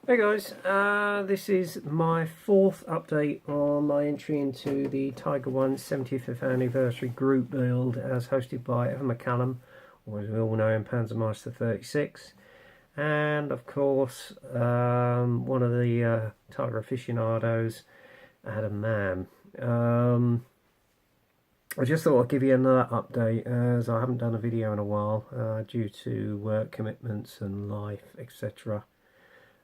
Hey guys, this is my fourth update on my entry into the Tiger One 75th anniversary group build as hosted by Evan McCallum, or as we all know him, Panzermeister 36, and of course one of the Tiger aficionados, Adam Mann. I just thought I'd give you another update as I haven't done a video in a while due to work commitments and life, etc.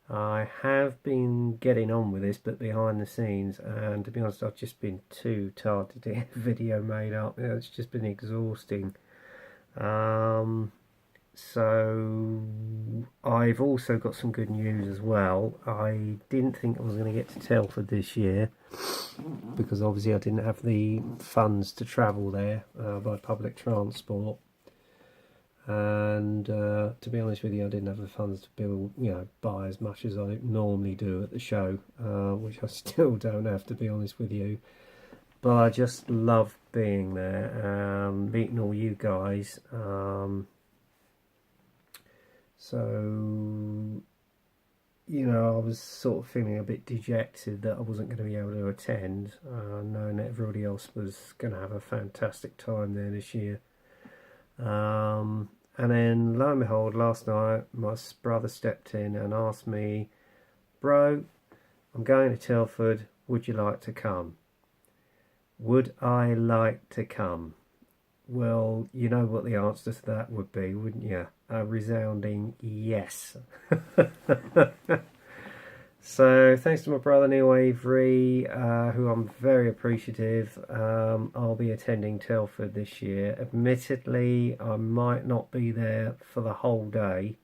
I have been getting on with this, but behind the scenes, and to be honest, I've just been too tired to get a video made up. It's just been exhausting. So I've also got some good news as well. I didn't think I was going to get to Telford this year because obviously I didn't have the funds to travel there by public transport. And to be honest with you, I didn't have the funds to buy as much as I normally do at the show, which I still don't have, to be honest with you. But I just love being there, meeting all you guys. So, I was sort of feeling a bit dejected that I wasn't going to be able to attend, knowing that everybody else was going to have a fantastic time there this year. And then lo and behold, last night my brother stepped in and asked me, "Bro, I'm going to Telford, would you like to come?" Would I like to come? Well, you know what the answer to that would be, wouldn't you? A resounding yes. So thanks to my brother Neil Avery, who I'm very appreciative. I'll be attending Telford this year. Admittedly, I might not be there for the whole day.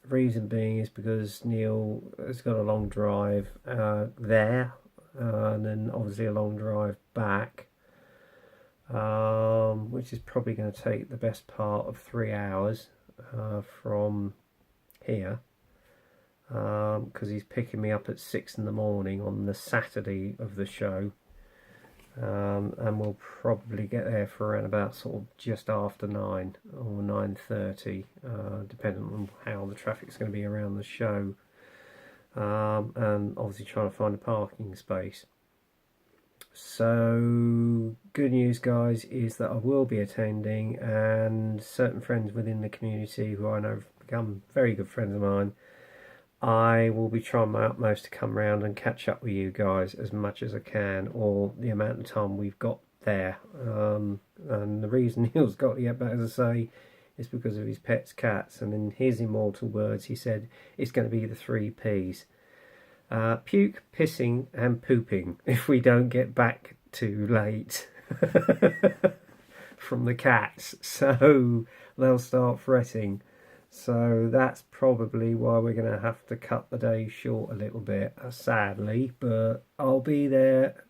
Reason being is because Neil has got a long drive there, and then obviously a long drive back, which is probably going to take the best part of 3 hours from here. Because he's picking me up at 6 in the morning on the Saturday of the show, and we'll probably get there for around about sort of just after 9 or 9:30, depending on how the traffic's going to be around the show, and obviously trying to find a parking space. So good news, guys, is that I will be attending, and certain friends within the community who I know have become very good friends of mine, I will be trying my utmost to come round and catch up with you guys as much as I can, or the amount of time we've got there. And the reason Neil's got the back, as I say, is because of his pet's cats. And in his immortal words, he said it's going to be the 3 Ps. Puke, pissing and pooping if we don't get back too late from the cats. So they'll start fretting. So that's probably why we're going to have to cut the day short a little bit, sadly. But I'll be there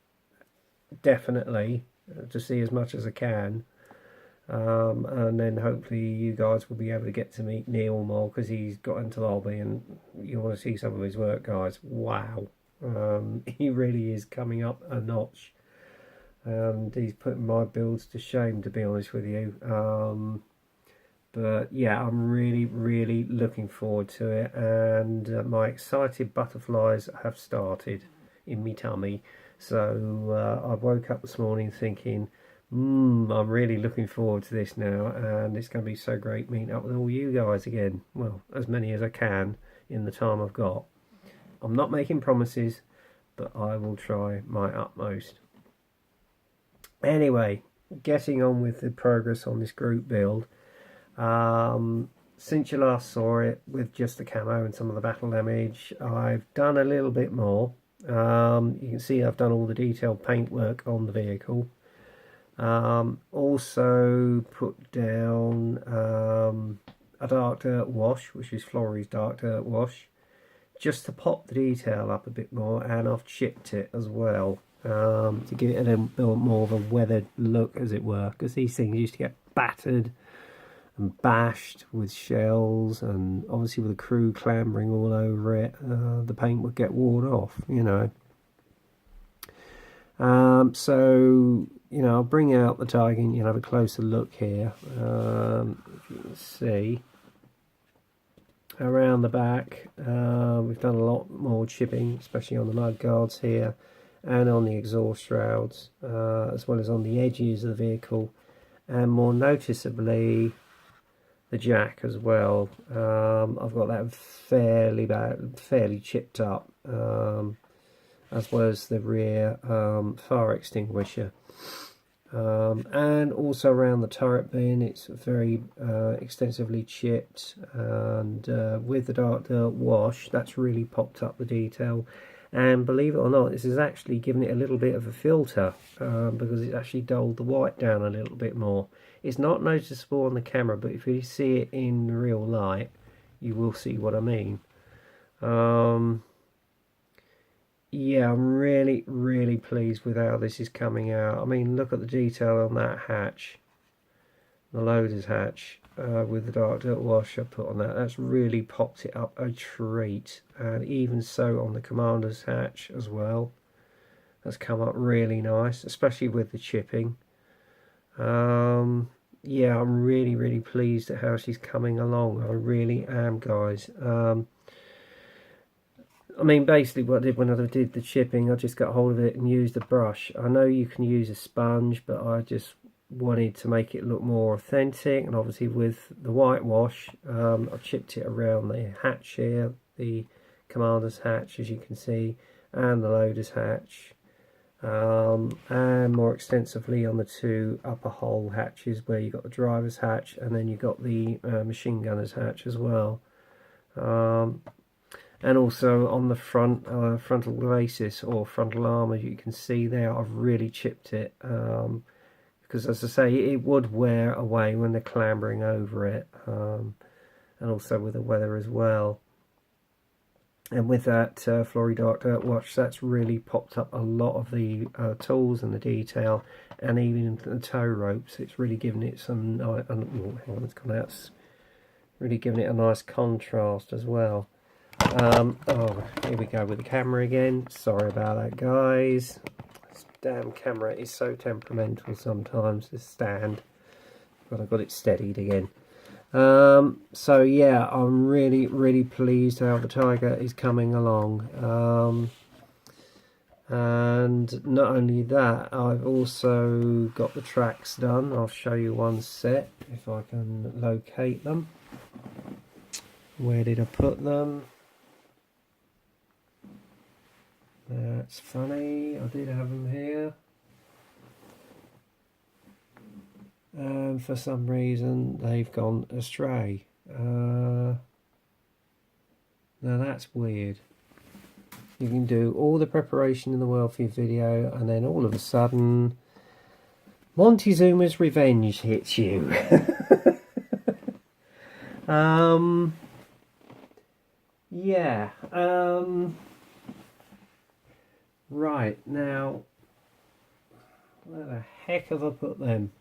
definitely to see as much as I can. And then hopefully you guys will be able to get to meet Neil more, because he's got into the hobby and you want to see some of his work, guys. Wow. He really is coming up a notch. And he's putting my builds to shame, to be honest with you. But yeah, I'm really looking forward to it, and my excited butterflies have started in me tummy. So I woke up this morning thinking, I'm really looking forward to this now, and it's going to be so great meeting up with all you guys again. Well, as many as I can in the time I've got. I'm not making promises, but I will try my utmost. Anyway, getting on with the progress on this group build. Since you last saw it with just the camo and some of the battle damage, I've done a little bit more. You can see I've done all the detailed paintwork on the vehicle. Also put down a dark dirt wash, which is Flory's dark dirt wash, just to pop the detail up a bit more, and I've chipped it as well, to give it a little bit more of a weathered look, as it were, because these things used to get battered and bashed with shells, and obviously with the crew clambering all over it, the paint would get worn off, so I'll bring out the Tiger and you'll have a closer look here. If you can see, around the back, we've done a lot more chipping, especially on the mud guards here and on the exhaust shrouds, as well as on the edges of the vehicle, and more noticeably the jack as well. I've got that fairly chipped up, as well as the rear fire extinguisher. And also around the turret bin, it's very extensively chipped, and with the dark dirt wash, that's really popped up the detail. And believe it or not, this has actually given it a little bit of a filter, because it's actually dulled the white down a little bit more. It's not noticeable on the camera, but if you see it in real light, you will see what I mean. Yeah, I'm really pleased with how this is coming out. I mean, look at the detail on that hatch, the loader's hatch, with the dark dirt wash I put on that. That's really popped it up a treat. And even so on the commander's hatch as well. That's come up really nice, especially with the chipping. Yeah, I'm really pleased at how she's coming along. I really am, guys. I mean, basically what I did when I did the chipping, I just got hold of it and used a brush. I know you can use a sponge, but I just wanted to make it look more authentic. And obviously with the whitewash, I chipped it around the hatch here, the commander's hatch, as you can see, and the loader's hatch. And more extensively on the two upper hole hatches where you got the driver's hatch, and then you got the machine gunner's hatch as well. And also on the front frontal glacis or frontal arm, as you can see there, I've really chipped it, because as I say, it would wear away when they're clambering over it, and also with the weather as well. And with that Flory Dark Dirt Wash, that's really popped up a lot of the tools and the detail, and even the tow ropes. It's really given it some, oh, hang on, it's gone out. It's really given it a nice contrast as well. Oh, here we go with the camera again. Sorry about that, guys. This damn camera is so temperamental sometimes, this stand. But I got it steadied again. So yeah, I'm really pleased how the Tiger is coming along. And not only that, I've also got the tracks done. I'll show you one set if I can locate them. Where did I put them? That's funny, I did have them here. And for some reason they've gone astray. Now that's weird. You can do all the preparation in the world for your video, and then all of a sudden Montezuma's revenge hits you. Yeah. Right, now where the heck have I put them?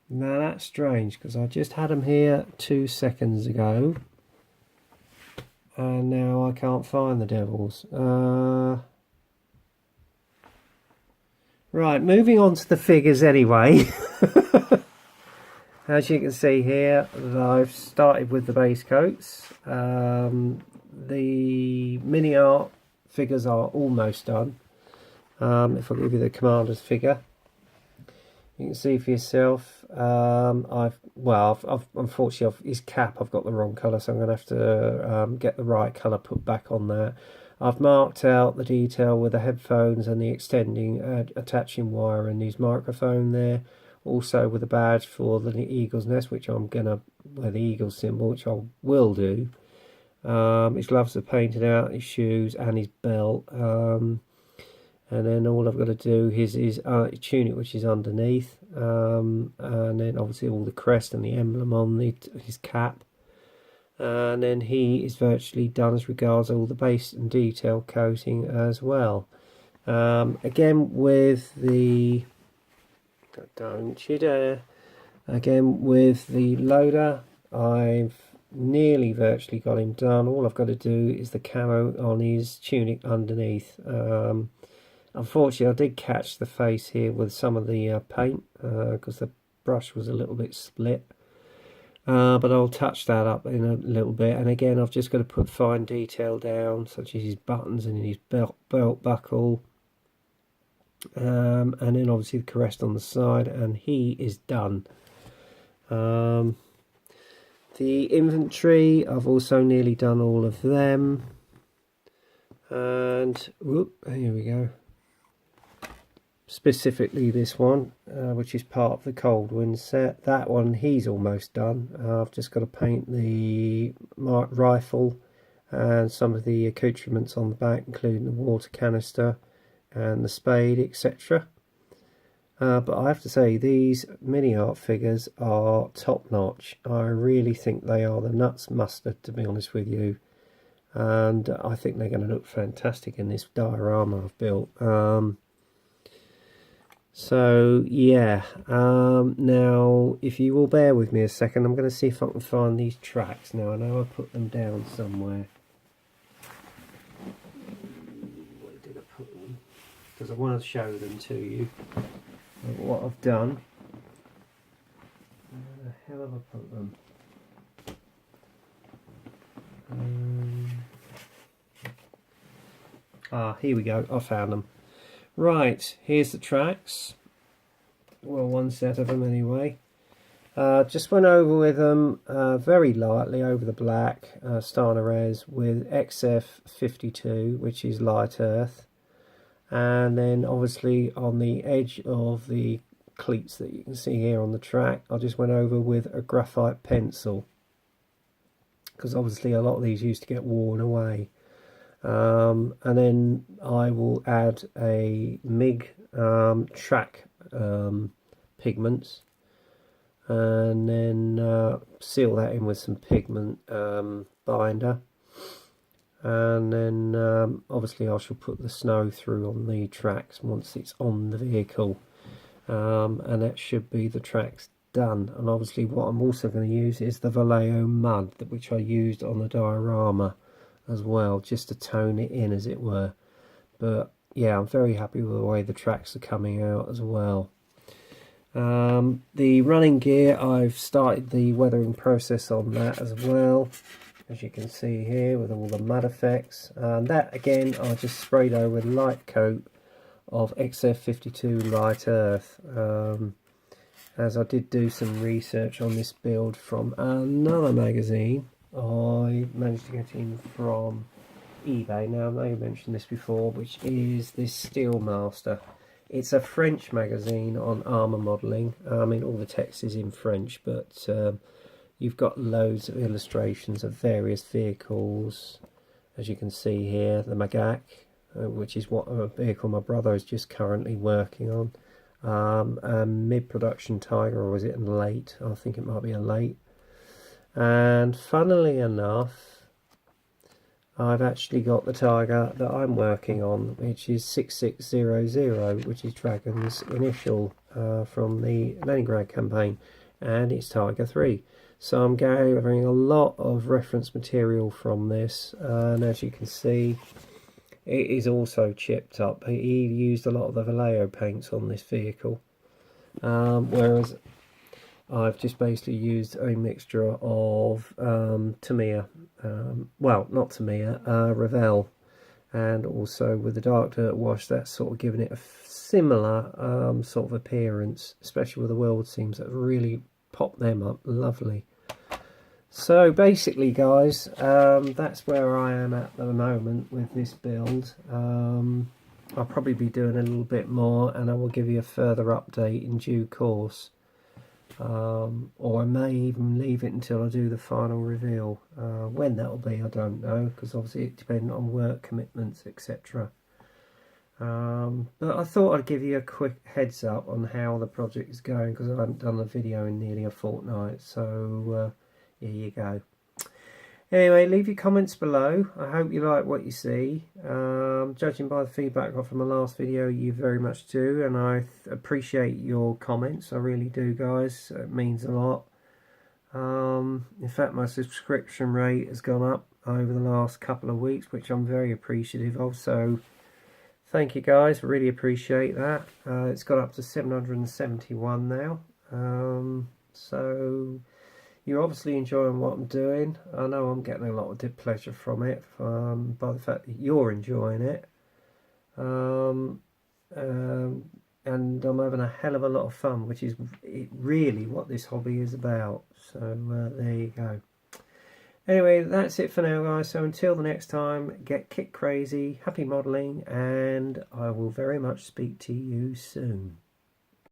Now that's strange, because I just had them here 2 seconds ago, and now I can't find the devils. Right, moving on to the figures anyway. As you can see here, I've started with the base coats. The mini art figures are almost done. If I give you the commander's figure, you can see for yourself. I've unfortunately, his cap I've got the wrong colour, so I'm going to have to get the right colour put back on that. I've marked out the detail with the headphones and the extending attaching wire and his microphone there. Also with a badge for the eagle's nest, which I'm gonna wear the eagle symbol, which I will do. His gloves are painted out, his shoes and his belt. And then all I've got to do is his tunic, which is underneath, and then obviously all the crest and the emblem on his cap. And then he is virtually done as regards all the base and detail coating as well. Again with the... Don't you dare. Again with the loader, I've nearly virtually got him done. All I've got to do is the camo on his tunic underneath. Unfortunately, I did catch the face here with some of the paint, because the brush was a little bit split. but I'll touch that up in a little bit. And again, I've just got to put fine detail down, such as his buttons and his belt buckle, and then obviously the crest on the side, and he is done. The inventory, I've also nearly done all of them. And whoop, here we go. Specifically this one, which is part of the Coldwind set. That one he's almost done. I've just got to paint the rifle and some of the accoutrements on the back, including the water canister and the spade, etc. But I have to say, these mini art figures are top notch. I really think they are the nuts mustard, to be honest with you. And I think they're going to look fantastic in this diorama I've built. So yeah, now if you will bear with me a second, I'm going to see if I can find these tracks. Now I know I put them down somewhere. Where did I put them? Because I want to show them to you, what I've done. Where the hell have I put them? Here we go, I found them. Right, here's the tracks. Well, one set of them anyway. Just went over with them very lightly over the black Stannarez with XF52, which is light earth. And then obviously on the edge of the cleats that you can see here on the track, I just went over with a graphite pencil, because obviously a lot of these used to get worn away. And then I will add a MIG track pigments, and then seal that in with some pigment binder, and then obviously I shall put the snow through on the tracks once it's on the vehicle, and that should be the tracks done. And obviously what I'm also going to use is the Vallejo mud, which I used on the diorama as well, just to tone it in, as it were. But yeah, I'm very happy with the way the tracks are coming out as well. The running gear, I've started the weathering process on that as well, as you can see here, with all the mud effects. And that again, I just sprayed over with a light coat of XF52 light earth, as I did do some research on this build from another magazine I managed to get in from eBay. Now I know you mentioned this before, which is this Steel Master. It's a French magazine on armour modelling. I mean, all the text is in French, but you've got loads of illustrations of various vehicles, as you can see here. The Magak, which is what a vehicle my brother is just currently working on. A mid-production Tiger, or was it a late? I think it might be a late. And funnily enough, I've actually got the Tiger that I'm working on, which is 6600, which is Dragon's initial from the Leningrad campaign, and it's Tiger 3. So I'm gathering a lot of reference material from this, and as you can see, it is also chipped up. He used a lot of the Vallejo paints on this vehicle, whereas I've just basically used a mixture of Tamiya, well, not Tamiya, Revell, and also with the dark dirt wash, that's sort of given it a similar sort of appearance, especially with the world seams that really pop them up lovely. So basically, guys, that's where I am at the moment with this build. I'll probably be doing a little bit more, and I will give you a further update in due course. Or I may even leave it until I do the final reveal. When that will be, I don't know, because obviously it depends on work commitments, etc. But I thought I'd give you a quick heads up on how the project is going, because I haven't done a video in nearly a fortnight. So here you go. Anyway, leave your comments below. I hope you like what you see. Judging by the feedback I got from my last video, you very much do, and I appreciate your comments. I really do, guys. It means a lot. In fact, my subscription rate has gone up over the last couple of weeks, which I'm very appreciative of. So thank you, guys. Really appreciate that. It's got up to 771 now. So you're obviously enjoying what I'm doing. I know I'm getting a lot of pleasure from it, by the fact that you're enjoying it. Um, and I'm having a hell of a lot of fun, which is really what this hobby is about. So there you go. Anyway, that's it for now, guys. So until the next time, get kit crazy, happy modelling, and I will very much speak to you soon.